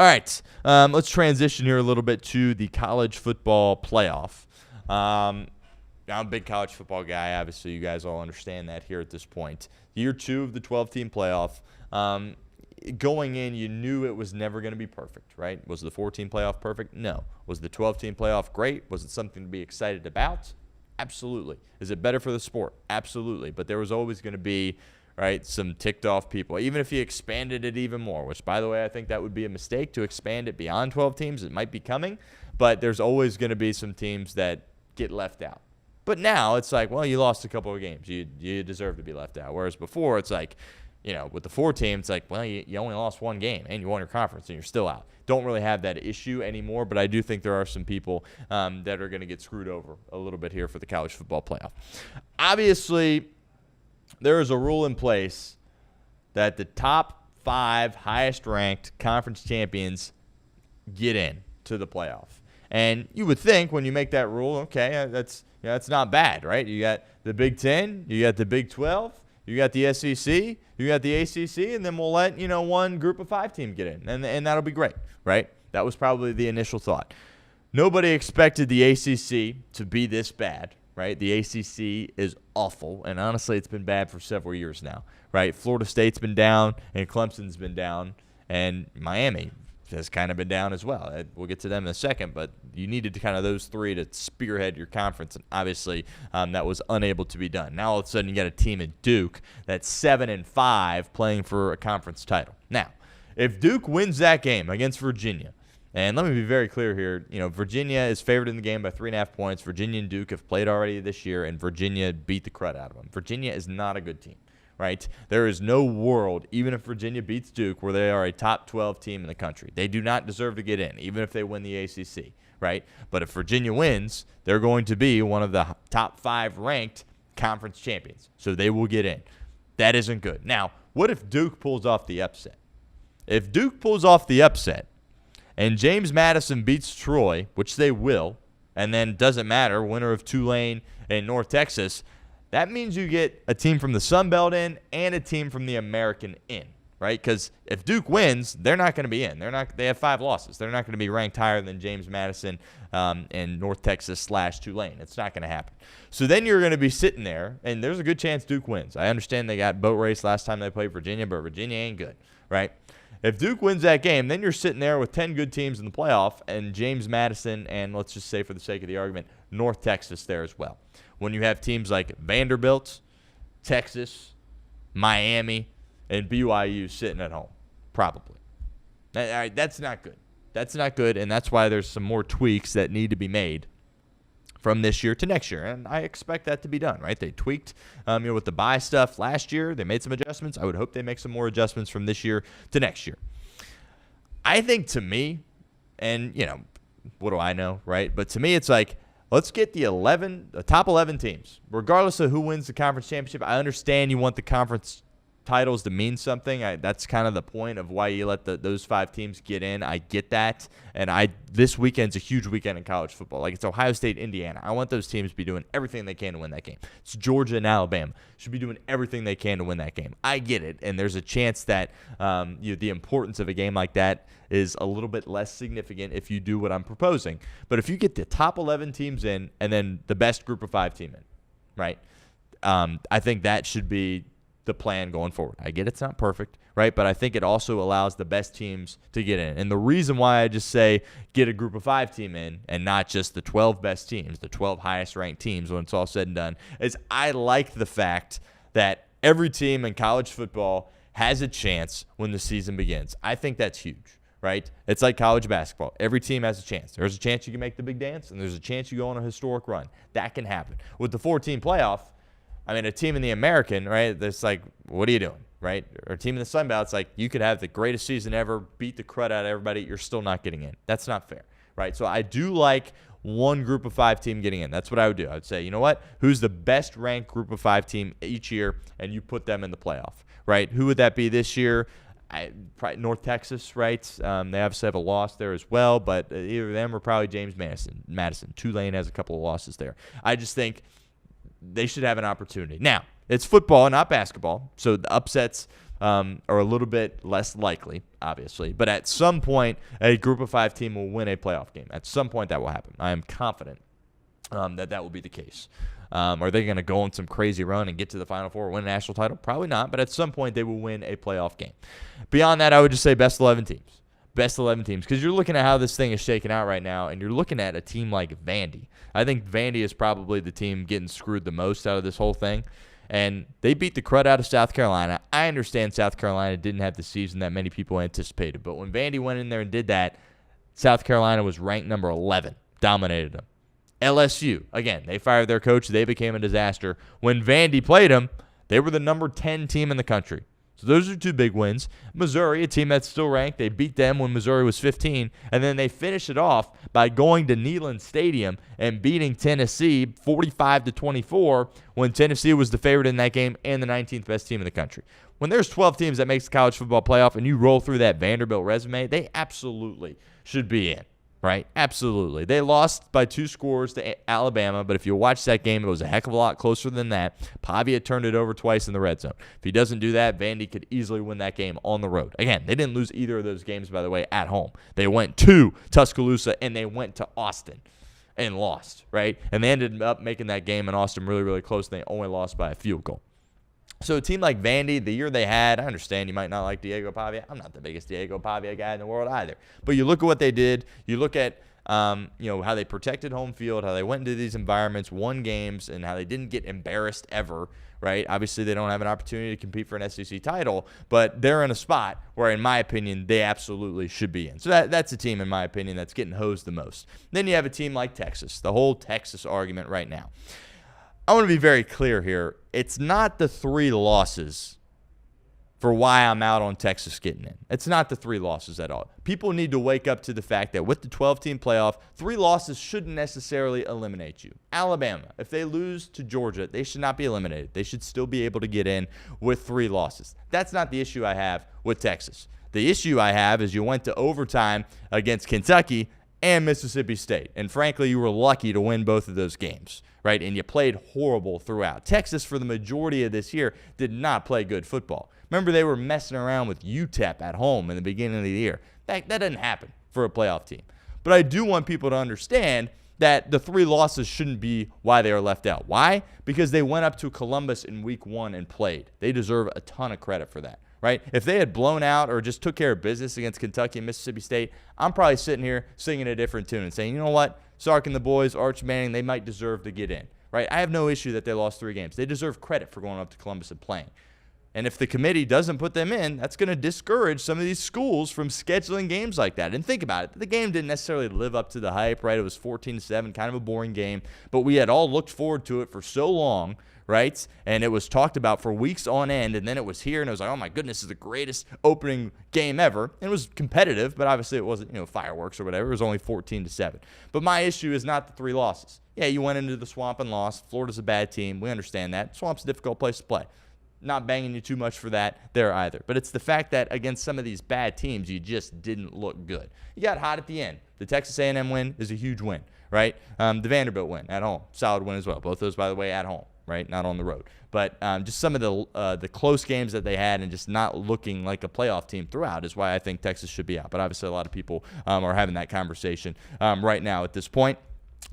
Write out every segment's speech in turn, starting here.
All right, let's transition here a little bit to the college football playoff. I'm a big college football guy. Obviously, you guys all understand that here at this point. Year 2 of the 12-team playoff. Going in, you knew it was never going to be perfect, right? Was the 14 playoff perfect? No. Was the 12-team playoff great? Was it something to be excited about? Absolutely. Is it better for the sport? Absolutely. But there was always going to be, right, some ticked off people. Even if you expanded it even more, which, by the way, I think that would be a mistake to expand it beyond 12 teams. It might be coming, but there's always going to be some teams that get left out. But now it's like, well, you lost a couple of games. You deserve to be left out. Whereas before it's like, with the 4 teams, it's like, well, you only lost 1 game and you won your conference and you're still out. Don't really have that issue anymore, but I do think there are some people that are going to get screwed over a little bit here for the college football playoff. Obviously, there is a rule in place that the top 5 highest-ranked conference champions get in to the playoff. And you would think when you make that rule, okay, that's not bad, right? You got the Big 10, you got the Big 12, you got the SEC, you got the ACC, and then we'll let, one group of 5 team get in, and that'll be great, right? That was probably the initial thought. Nobody expected the ACC to be this bad, right? The ACC is awful, and honestly, it's been bad for several years now, right? Florida State's been down, and Clemson's been down, and Miami has kind of been down as well. We'll get to them in a second, but you needed to kind of those 3 to spearhead your conference, and obviously that was unable to be done. Now all of a sudden you got a team at Duke that's 7-5 playing for a conference title. Now, if Duke wins that game against Virginia, and let me be very clear here, Virginia is favored in the game by 3.5 points. Virginia and Duke have played already this year, and Virginia beat the crud out of them. Virginia is not a good team. Right? There is no world, even if Virginia beats Duke, where they are a top 12 team in the country. They do not deserve to get in, even if they win the ACC, right? But if Virginia wins, they're going to be one of the top 5 ranked conference champions. So they will get in. That isn't good. Now, what if Duke pulls off the upset? If Duke pulls off the upset and James Madison beats Troy, which they will, and then doesn't matter, winner of Tulane and North Texas, that means you get a team from the Sun Belt in and a team from the American in, right? Because if Duke wins, they're not going to be in. They have 5 losses. They're not going to be ranked higher than James Madison and North Texas / Tulane. It's not going to happen. So then you're going to be sitting there, and there's a good chance Duke wins. I understand they got boat race last time they played Virginia, but Virginia ain't good, right? If Duke wins that game, then you're sitting there with 10 good teams in the playoff and James Madison and, let's just say for the sake of the argument, North Texas there as well. When you have teams like Vanderbilt, Texas, Miami, and BYU sitting at home, probably. That's not good. That's not good, and that's why there's some more tweaks that need to be made from this year to next year, and I expect that to be done, right? They tweaked, with the bye stuff last year. They made some adjustments. I would hope they make some more adjustments from this year to next year. I think to me, and, what do I know, right? But to me, it's like, let's get the top 11 teams, regardless of who wins the conference championship. I understand you want the conference titles to mean something. That's kind of the point of why you let those 5 teams get in. I get that. And this weekend's a huge weekend in college football. Like, it's Ohio State, Indiana. I want those teams to be doing everything they can to win that game. It's Georgia and Alabama. Should be doing everything they can to win that game. I get it. And there's a chance that the importance of a game like that is a little bit less significant if you do what I'm proposing. But if you get the top 11 teams in and then the best group of 5 team in, right, I think that should be the plan going forward. I get it's not perfect, right? But I think it also allows the best teams to get in. And the reason why I just say get a group of 5 team in and not just the 12 best teams, the 12 highest ranked teams when it's all said and done, is I like the fact that every team in college football has a chance when the season begins. I think that's huge, right? It's like college basketball. Every team has a chance. There's a chance you can make the big dance, and there's a chance you go on a historic run. That can happen. With the 4-team playoff, a team in the American, right, that's like, what are you doing, right? Or a team in the Sun Belt, it's like you could have the greatest season ever, beat the crud out of everybody, you're still not getting in. That's not fair, right? So I do like one group of 5 team getting in. That's what I would do. I would say, you know what? Who's the best ranked group of 5 team each year, and you put them in the playoff, right? Who would that be this year? Probably North Texas, right? They obviously have a loss there as well, but either of them or probably James Madison. Tulane has a couple of losses there. I just think they should have an opportunity. Now, it's football, not basketball, so the upsets are a little bit less likely, obviously. But at some point, a group of 5 team will win a playoff game. At some point, that will happen. I am confident that will be the case. Are they going to go on some crazy run and get to the Final Four or win a national title? Probably not, but at some point they will win a playoff game. Beyond that, I would just say best 11 teams. Best 11 teams, because you're looking at how this thing is shaking out right now, and you're looking at a team like Vandy. I think Vandy is probably the team getting screwed the most out of this whole thing, and they beat the crud out of South Carolina. I understand South Carolina didn't have the season that many people anticipated, but when Vandy went in there and did that, South Carolina was ranked number 11, dominated them. LSU, again, they fired their coach. They became a disaster. When Vandy played them, they were the number 10 team in the country. So those are 2 big wins. Missouri, a team that's still ranked, they beat them when Missouri was 15, and then they finish it off by going to Neyland Stadium and beating Tennessee 45-24 when Tennessee was the favorite in that game and the 19th best team in the country. When there's 12 teams that makes the college football playoff and you roll through that Vanderbilt resume, they absolutely should be in. Right? Absolutely. They lost by 2 scores to Alabama, but if you watch that game, it was a heck of a lot closer than that. Pavia turned it over twice in the red zone. If he doesn't do that, Vandy could easily win that game on the road. Again, they didn't lose either of those games, by the way, at home. They went to Tuscaloosa, and they went to Austin and lost, right? And they ended up making that game in Austin really, really close, and they only lost by a field goal. So a team like Vandy, the year they had, I understand you might not like Diego Pavia. I'm not the biggest Diego Pavia guy in the world either. But you look at what they did. You look at how they protected home field, how they went into these environments, won games, and how they didn't get embarrassed ever, right? Obviously, they don't have an opportunity to compete for an SEC title, but they're in a spot where, in my opinion, they absolutely should be in. So that's a team, in my opinion, that's getting hosed the most. Then you have a team like Texas, the whole Texas argument right now. I want to be very clear here. It's not the 3 losses for why I'm out on Texas getting in. It's not the 3 losses at all. People need to wake up to the fact that with the 12-team playoff, 3 losses shouldn't necessarily eliminate you. Alabama, if they lose to Georgia, they should not be eliminated. They should still be able to get in with 3 losses. That's not the issue I have with Texas. The issue I have is you went to overtime against Kentucky and Mississippi State. And frankly, you were lucky to win both of those games, right? And you played horrible throughout. Texas, for the majority of this year, did not play good football. Remember, they were messing around with UTEP at home in the beginning of the year. That doesn't happen for a playoff team. But I do want people to understand that the 3 losses shouldn't be why they are left out. Why? Because they went up to Columbus in week 1 and played. They deserve a ton of credit for that. Right? If they had blown out or just took care of business against Kentucky and Mississippi State, I'm probably sitting here singing a different tune and saying, you know what, Sark and the boys, Arch Manning, they might deserve to get in. Right? I have no issue that they lost 3 games. They deserve credit for going up to Columbus and playing. And if the committee doesn't put them in, that's going to discourage some of these schools from scheduling games like that. And think about it. The game didn't necessarily live up to the hype, right? It was 14-7, kind of a boring game. But we had all looked forward to it for so long, right? And it was talked about for weeks on end, and then it was here, and it was like, oh my goodness, this is the greatest opening game ever. And it was competitive, but obviously it wasn't, fireworks or whatever. It was only 14-7. But my issue is not the 3 losses. Yeah, you went into the Swamp and lost. Florida's a bad team. We understand that. Swamp's a difficult place to play. Not banging you too much for that there either. But it's the fact that against some of these bad teams, you just didn't look good. You got hot at the end. The Texas A&M win is a huge win, right? The Vanderbilt win at home, solid win as well. Both those, by the way, at home, right? Not on the road. But just some of the close games that they had and just not looking like a playoff team throughout is why I think Texas should be out. But obviously a lot of people are having that conversation right now at this point.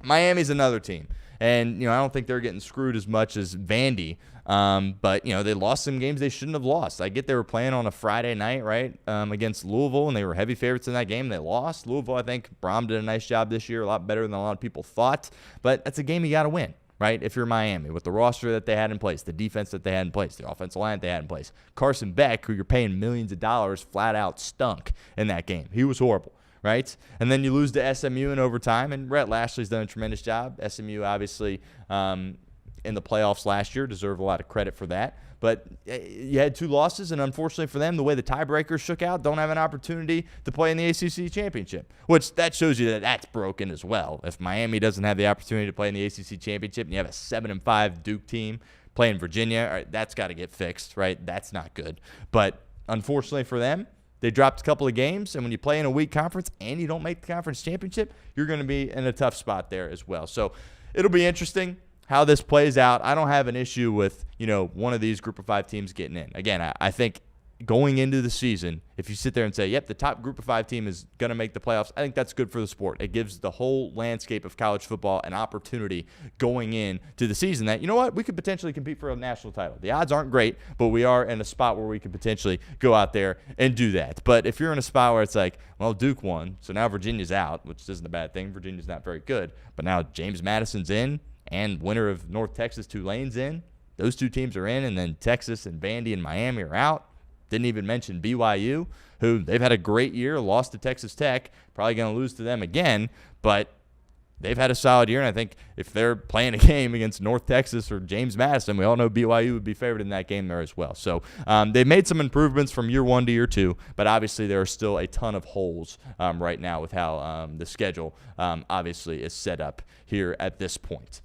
Miami's another team. And, I don't think they're getting screwed as much as Vandy. But, they lost some games they shouldn't have lost. I get they were playing on a Friday night, right, against Louisville, and they were heavy favorites in that game. They lost. Louisville, I think, Brom did a nice job this year, a lot better than a lot of people thought. But that's a game you got to win, right, if you're Miami, with the roster that they had in place, the defense that they had in place, the offensive line that they had in place. Carson Beck, who you're paying millions of dollars, flat out stunk in that game. He was horrible. Right? And then you lose to SMU in overtime, and Rhett Lashley's done a tremendous job. SMU, obviously, in the playoffs last year, deserve a lot of credit for that. But you had 2 losses, and unfortunately for them, the way the tiebreakers shook out, don't have an opportunity to play in the ACC championship, which that shows you that that's broken as well. If Miami doesn't have the opportunity to play in the ACC championship and you have a 7-5 Duke team playing Virginia, all right, that's got to get fixed, right? That's not good. But unfortunately for them, they dropped a couple of games, and when you play in a weak conference and you don't make the conference championship, you're going to be in a tough spot there as well. So it'll be interesting how this plays out. I don't have an issue with, one of these group of 5 teams getting in. Again, I think going into the season, if you sit there and say, yep, the top group of 5 team is going to make the playoffs, I think that's good for the sport. It gives the whole landscape of college football an opportunity going into the season that, you know what, we could potentially compete for a national title. The odds aren't great, but we are in a spot where we could potentially go out there and do that. But if you're in a spot where it's like, well, Duke won, so now Virginia's out, which isn't a bad thing. Virginia's not very good. But now James Madison's in, and winner of North Texas, Tulane's in. Those 2 teams are in, and then Texas and Vandy and Miami are out. Didn't even mention BYU, who they've had a great year, lost to Texas Tech, probably going to lose to them again, but they've had a solid year, and I think if they're playing a game against North Texas or James Madison, we all know BYU would be favored in that game there as well. So they've made some improvements from year 1 to year 2, but obviously there are still a ton of holes right now with how the schedule obviously is set up here at this point.